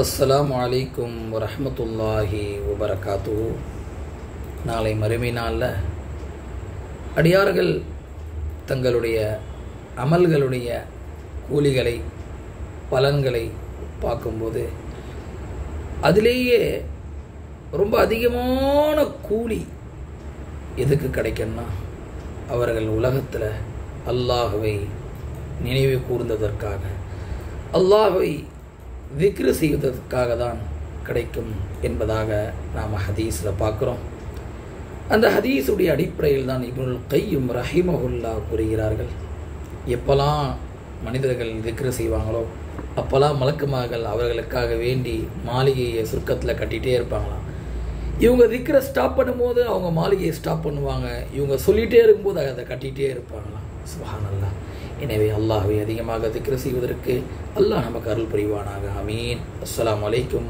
அஸ்ஸலாமு அலைக்கும் வரஹ்மத்துல்லாஹி வபரகாத்துஹு. நாளை மறுமை நாளில் அடியார்கள் தங்களுடைய அமல்களுடைய கூலிகளை பலன்களை பார்க்கும்போது அதிலேயே ரொம்ப அதிகமான கூலி எதுக்கு கிடைக்கும்னா, அவர்கள் உலகத்தில் அல்லாஹ்வை நினைவு கூர்ந்ததற்காக, அல்லாஹ்வை திக்ரு செய்வதற்காக தான் கிடைக்கும் என்பதாக நாம் ஹதீஸில் பார்க்குறோம். அந்த ஹதீஸுடைய அடிப்படையில் தான் இப்னுல் கையும் ரஹிமஹுல்லாஹ் கூறுகிறார்கள், எப்போல்லாம் மனிதர்கள் திக்ரு செய்வாங்களோ அப்போல்லாம் மலக்குமார்கள் அவர்களுக்காக வேண்டி மாளிகையை சுருக்கத்தில் கட்டிகிட்டே இருப்பாங்களாம். இவங்க திக்ரை ஸ்டாப் பண்ணும்போது அவங்க மாளிகையை ஸ்டாப் பண்ணுவாங்க, இவங்க சொல்லிகிட்டே இருக்கும்போது அதை கட்டிகிட்டே இருப்பாங்களாம். சுப்ஹானல்லாஹ். எனவே அல்லாஹ்வை அதிகமாக திக்ரு செய்வதற்கு அல்லாஹ் நமக்கு அருள் புரிவானாக. ஆமீன். அஸ்ஸலாமு அலைக்கும்.